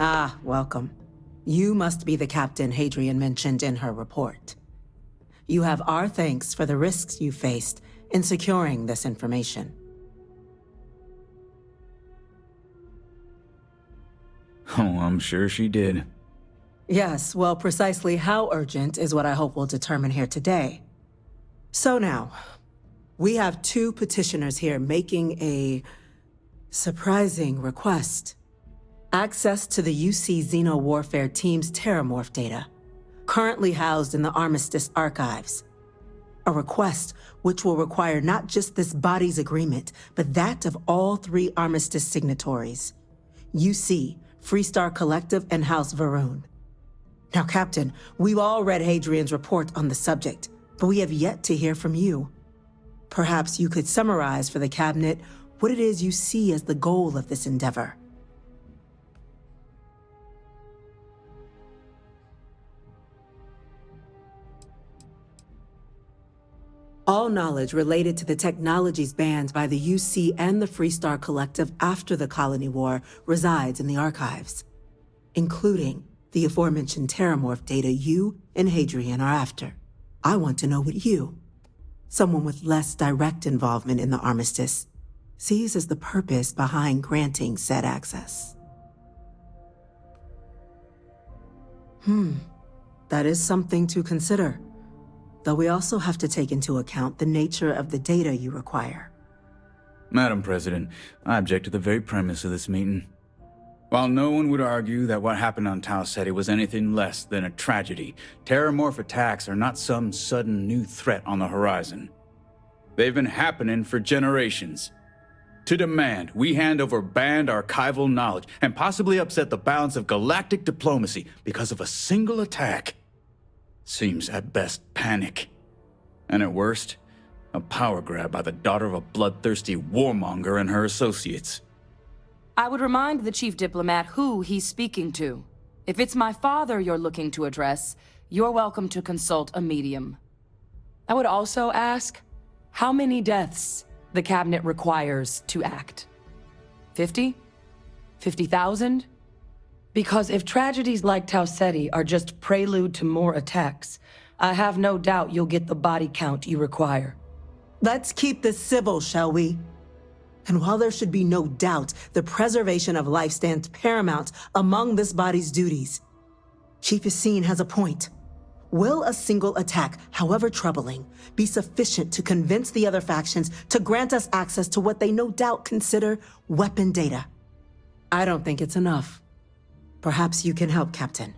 Ah, welcome. You must be the captain Hadrian mentioned in her report. You have our thanks for the risks you faced in securing this information. Oh, I'm sure she did. Yes, well, precisely how urgent is what I hope we'll determine here today. So now, we have two petitioners here making a surprising request. Access to the UC Xeno-Warfare Team's Terramorph data, currently housed in the Armistice archives. A request which will require not just this body's agreement, but that of all three Armistice signatories. UC, Freestar Collective, and House Varun. Now, Captain, we've all read Hadrian's report on the subject, but we have yet to hear from you. Perhaps you could summarize for the Cabinet what it is you see as the goal of this endeavor. All knowledge related to the technologies banned by the UC and the Freestar Collective after the Colony War resides in the archives, including the aforementioned Terramorph data you and Hadrian are after. I want to know what you, someone with less direct involvement in the Armistice, sees as the purpose behind granting said access. That is something to consider. Though we also have to take into account the nature of the data you require. Madam President, I object to the very premise of this meeting. While no one would argue that what happened on Tau Ceti was anything less than a tragedy, Terramorph attacks are not some sudden new threat on the horizon. They've been happening for generations. To demand we hand over banned archival knowledge and possibly upset the balance of galactic diplomacy because of a single attack seems at best panic. And at worst, a power grab by the daughter of a bloodthirsty warmonger and her associates. I would remind the Chief Diplomat who he's speaking to. If it's my father you're looking to address, you're welcome to consult a medium. I would also ask how many deaths the Cabinet requires to act. 50? 50,000? Because if tragedies like Tau Ceti are just prelude to more attacks, I have no doubt you'll get the body count you require. Let's keep this civil, shall we? And while there should be no doubt the preservation of life stands paramount among this body's duties, Chief Yassine has a point. Will a single attack, however troubling, be sufficient to convince the other factions to grant us access to what they no doubt consider weapon data? I don't think it's enough. Perhaps you can help, Captain.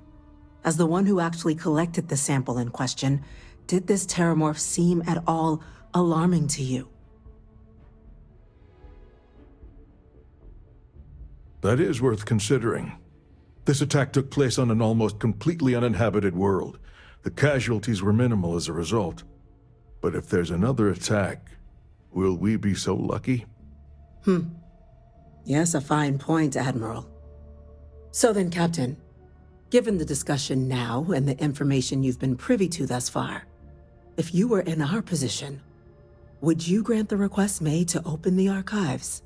As the one who actually collected the sample in question, did this Terramorph seem at all alarming to you? That is worth considering. This attack took place on an almost completely uninhabited world. The casualties were minimal as a result. But if there's another attack, will we be so lucky? Yes, a fine point, Admiral. So then, Captain, given the discussion now and the information you've been privy to thus far, if you were in our position, would you grant the request made to open the archives?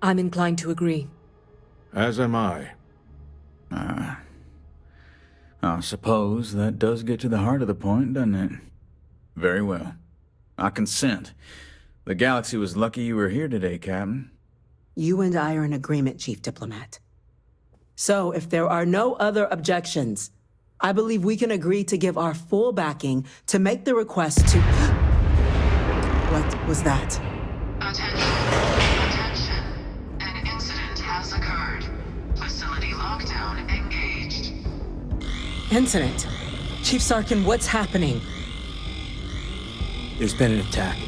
I'm inclined to agree. As am I. I suppose that does get to the heart of the point, doesn't it? Very well. I consent. The galaxy was lucky you were here today, Captain. You and I are in agreement, Chief Diplomat. So, if there are no other objections, I believe we can agree to give our full backing to make the request to... What was that? Attention. An incident has occurred. Facility lockdown engaged. Incident? Chief Sarkin, what's happening? There's been an attack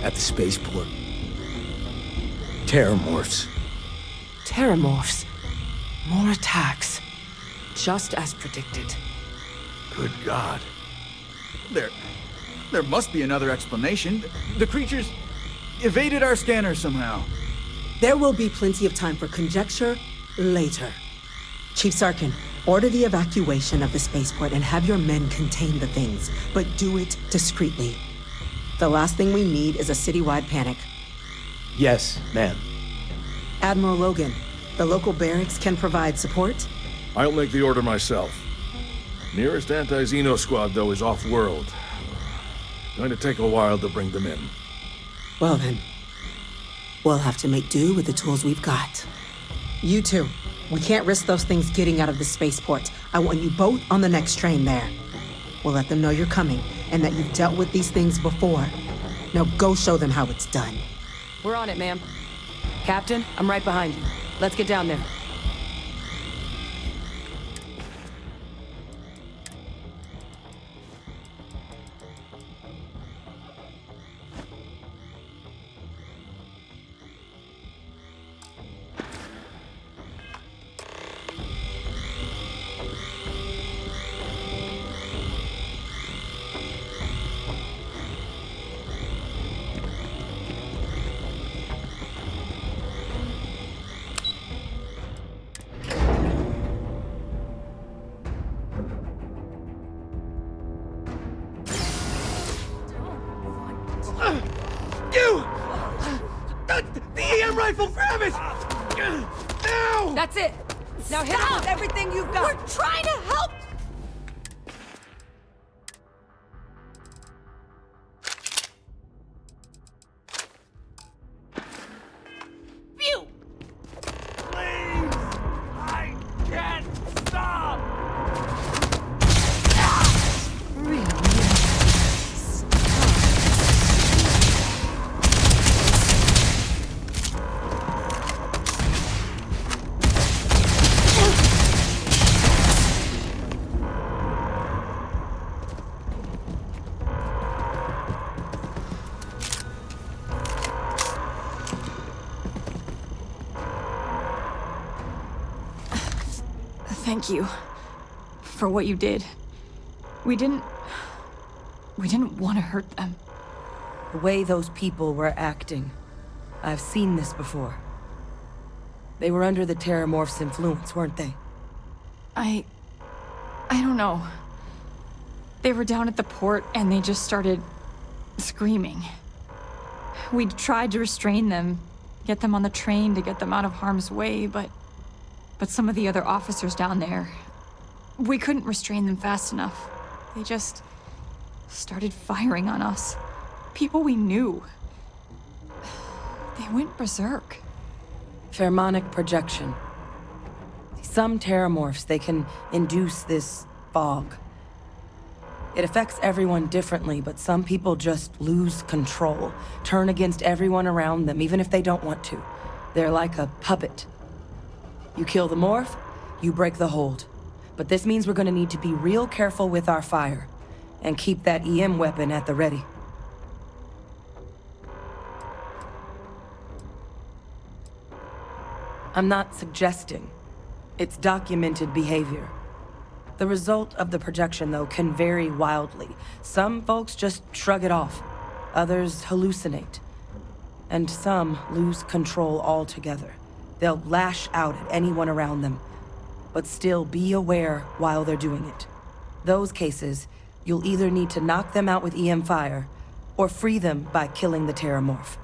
at the spaceport. Terramorphs. Terramorphs. More attacks. Just as predicted. Good God. There must be another explanation. The creatures evaded our scanner somehow. There will be plenty of time for conjecture later. Chief Sarkin, Order the evacuation of the spaceport and have your men contain the things, but do it discreetly. The last thing we need is a citywide panic. Yes, ma'am. Admiral Logan, the local barracks can provide support? I'll make the order myself. Nearest anti-Xeno squad, though, is off-world. Going to take a while to bring them in. Well then, we'll have to make do with the tools we've got. You two, we can't risk those things getting out of the spaceport. I want you both on the next train there. We'll let them know you're coming and that you've dealt with these things before. Now go show them how it's done. We're on it, ma'am. Captain, I'm right behind you. Let's get down there. The EM rifle, grab it! Now! That's it! Now hit it with everything you've got! We're trying to help! Phew! Please! I can't stop! Thank you for what you did. We didn't want to hurt them. The way those people were acting. I've seen this before. They were under the Terramorph's influence, weren't they? I don't know. They were down at the port and they just started screaming. We tried to restrain them, get them on the train to get them out of harm's way, but some of the other officers down there, we couldn't restrain them fast enough. They just started firing on us. People we knew. They went berserk. Pheromonic projection. Some Terramorphs, they can induce this fog. It affects everyone differently, but some people just lose control, turn against everyone around them, even if they don't want to. They're like a puppet. You kill the morph, you break the hold. But this means we're gonna need to be real careful with our fire, and keep that EM weapon at the ready. I'm not suggesting. It's documented behavior. The result of the projection, though, can vary wildly. Some folks just shrug it off. Others hallucinate. And some lose control altogether. They'll lash out at anyone around them, but still be aware while they're doing it. Those cases, you'll either need to knock them out with EM fire, or free them by killing the Terramorph.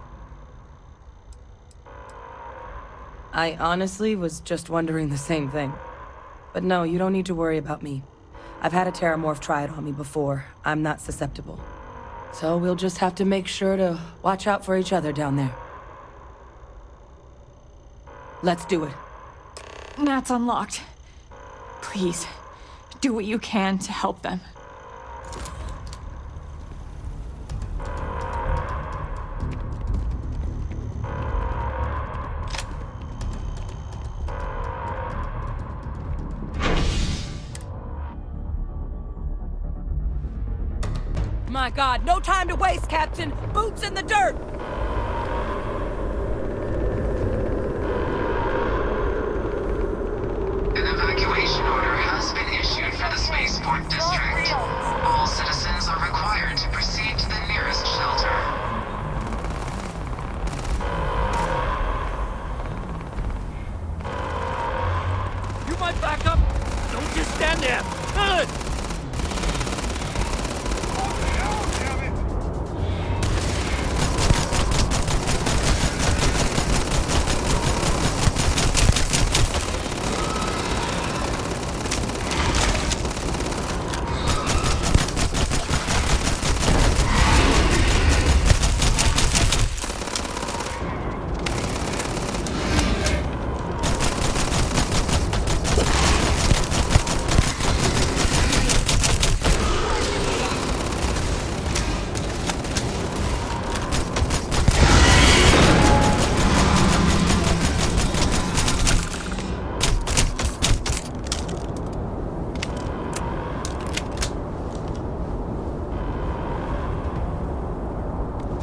I honestly was just wondering the same thing. But no, you don't need to worry about me. I've had a Terramorph try it on me before. I'm not susceptible. So we'll just have to make sure to watch out for each other down there. Let's do it. Nat's unlocked. Please, do what you can to help them. My God, no time to waste, Captain! Boots in the dirt! An evacuation order has been issued for the spaceport district. All citizens are required to proceed to the nearest shelter. You might back up! Don't man there! Good!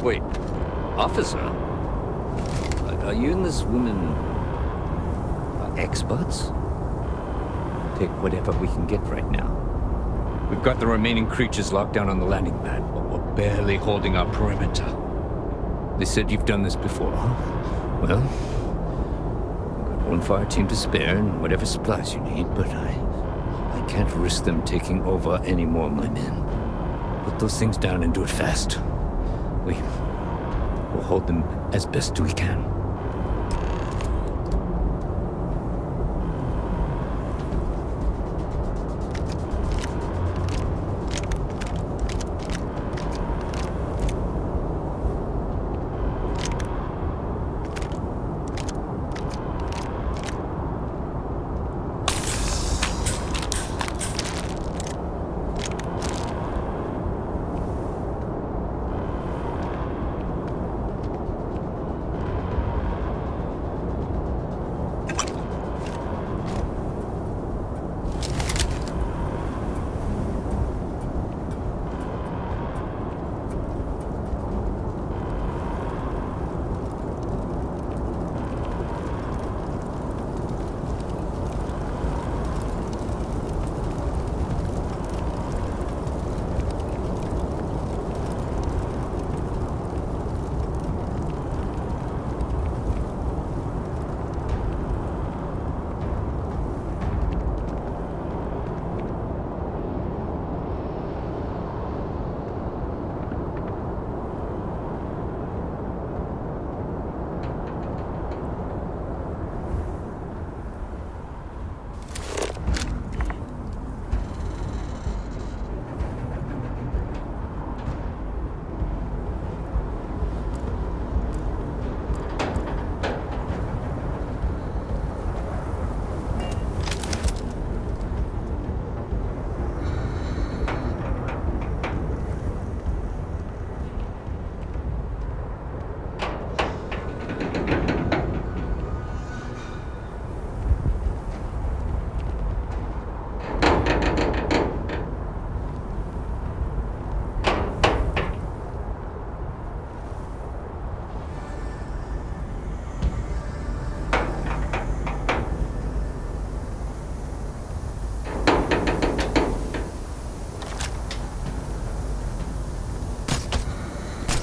Wait, officer? Are you and this woman experts? Take whatever we can get right now. We've got the remaining creatures locked down on the landing pad, but we're barely holding our perimeter. They said you've done this before. Well, we've got one fire team to spare and whatever supplies you need, but I can't risk them taking over any more of my men. Put those things down and do it fast. We'll hold them as best we can.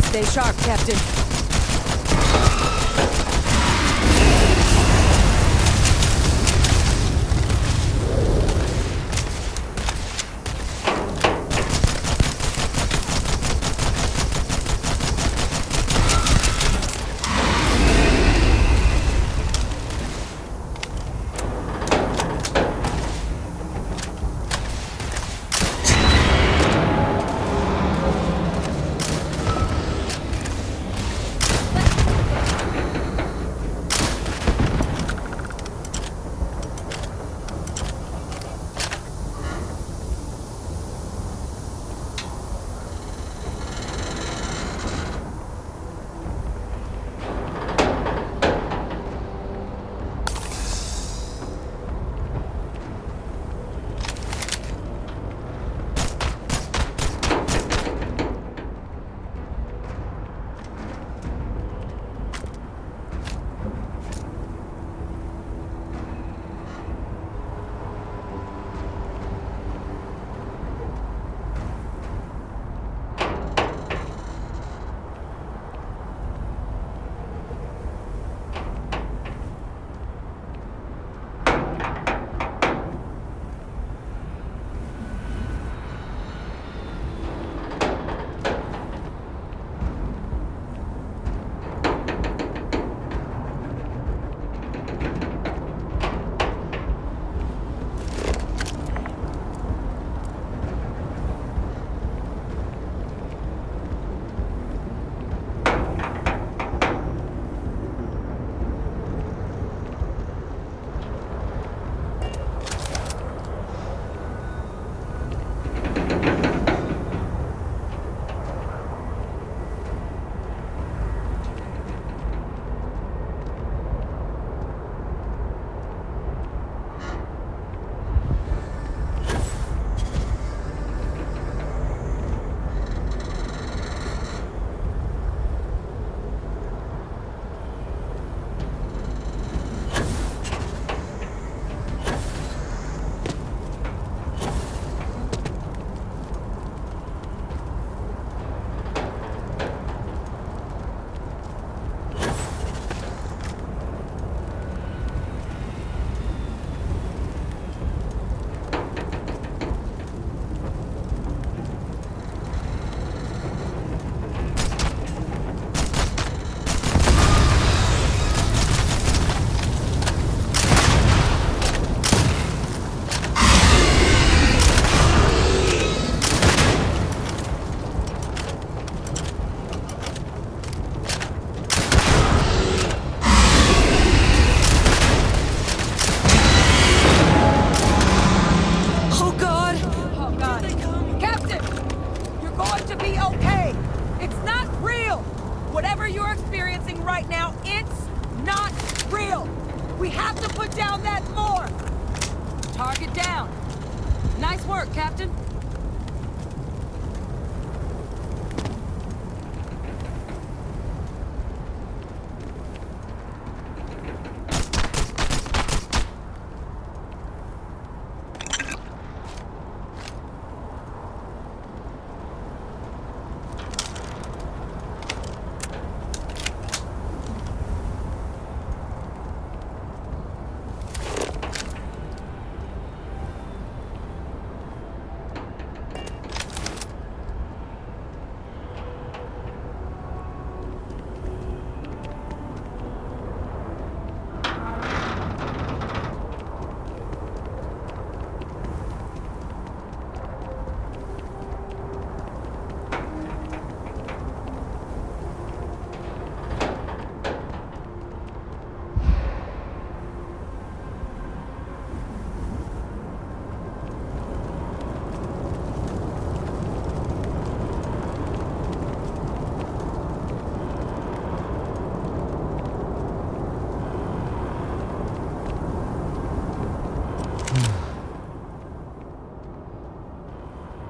Stay sharp, Captain. work, Captain.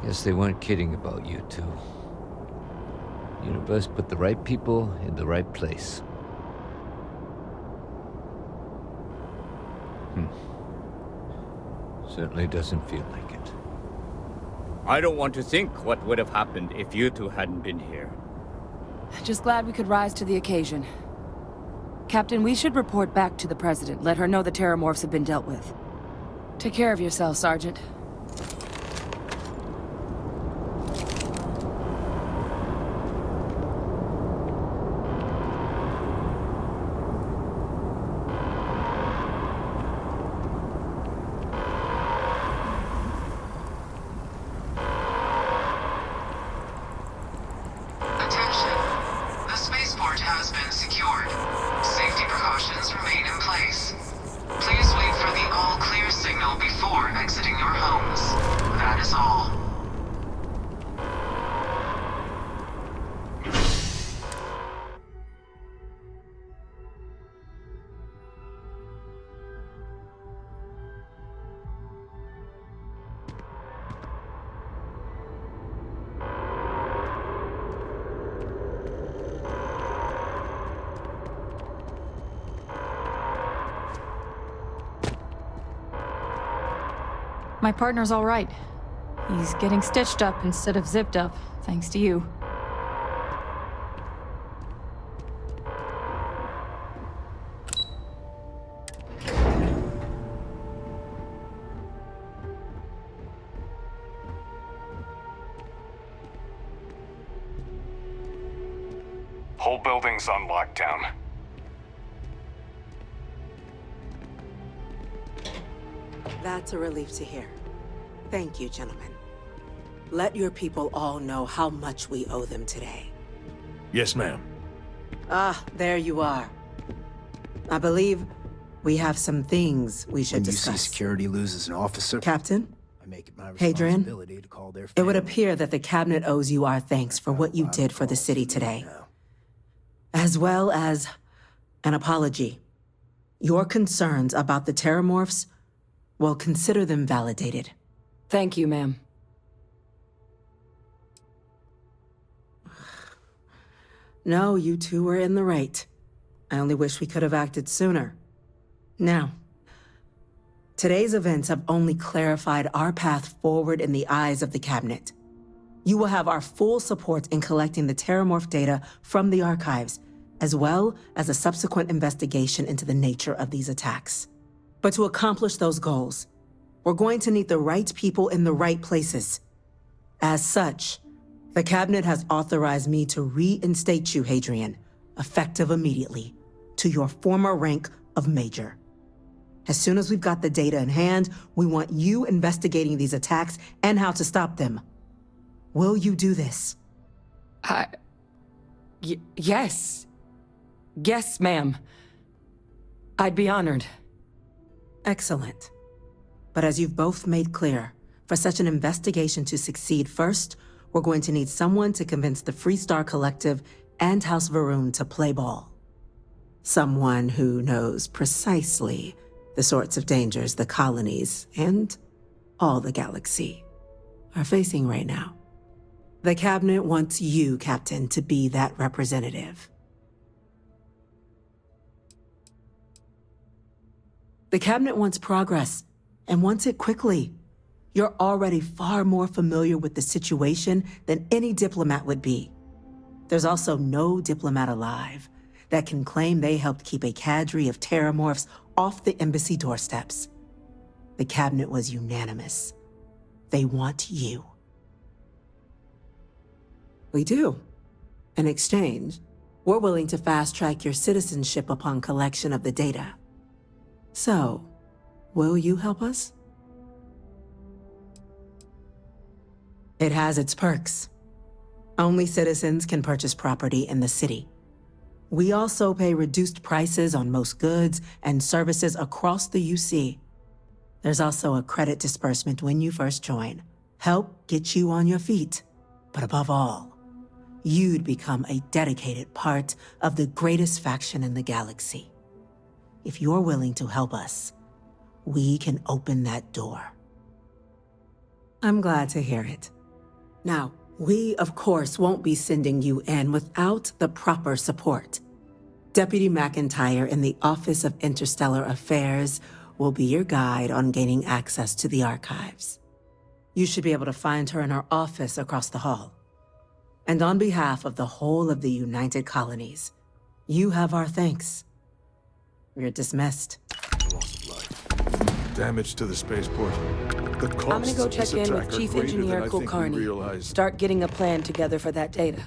Guess they weren't kidding about you two. Universe put the right people in the right place. Certainly doesn't feel like it. I don't want to think what would have happened if you two hadn't been here. Just glad we could rise to the occasion. Captain, we should report back to the President. Let her know the Terramorphs have been dealt with. Take care of yourself, Sergeant. Attention. The spaceport has been secured. Safety precautions remain in place. Please wait for the all-clear signal before exiting your homes. That is all. My partner's all right. He's getting stitched up instead of zipped up, thanks to you. Whole building's on lockdown. That's a relief to hear. Thank you, gentlemen. Let your people all know how much we owe them today. Yes, ma'am. Ah, there you are. I believe we have some things we should When discuss. you see security loses an officer, Captain, I make it my Hadrian, responsibility to call their it would family. appear that the Cabinet owes you our thanks for what you did for the city today, as well as an apology. Your concerns about the Terramorphs, well, consider them validated. Thank you, ma'am. No, you two were in the right. I only wish we could have acted sooner. Now, today's events have only clarified our path forward in the eyes of the Cabinet. You will have our full support in collecting the Terramorph data from the archives, as well as a subsequent investigation into the nature of these attacks. But to accomplish those goals, we're going to need the right people in the right places. As such, the Cabinet has authorized me to reinstate you, Hadrian, effective immediately, to your former rank of Major. As soon as we've got the data in hand, we want you investigating these attacks and how to stop them. Will you do this? Yes. Yes, ma'am. I'd be honored. Excellent. But as you've both made clear, for such an investigation to succeed first, we're going to need someone to convince the Freestar Collective and House Varun to play ball. Someone who knows precisely the sorts of dangers the colonies and all the galaxy are facing right now. The Cabinet wants you, Captain, to be that representative. The Cabinet wants progress, and wants it quickly. You're already far more familiar with the situation than any diplomat would be. There's also no diplomat alive that can claim they helped keep a cadre of terramorphs off the embassy doorsteps. The Cabinet was unanimous. They want you. We do. In exchange, we're willing to fast-track your citizenship upon collection of the data. So, will you help us? It has its perks. Only citizens can purchase property in the city. We also pay reduced prices on most goods and services across the UC. There's also a credit disbursement when you first join. Help get you on your feet. But above all, you'd become a dedicated part of the greatest faction in the galaxy. If you're willing to help us, we can open that door. I'm glad to hear it. Now, we, of course, won't be sending you in without the proper support. Deputy McIntyre in the Office of Interstellar Affairs will be your guide on gaining access to the archives. You should be able to find her in her office across the hall. And on behalf of the whole of the United Colonies, you have our thanks. You're dismissed. Loss of life. Damage to the spaceport. The costs I'm gonna go of this check in attack with are Chief greater than Engineer I think we Kulkarni. realize. Start getting a plan together for that data.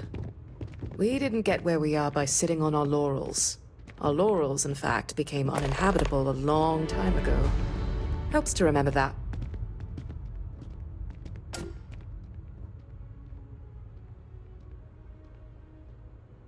We didn't get where we are by sitting on our laurels. Our laurels, in fact, became uninhabitable a long time ago. Helps to remember that.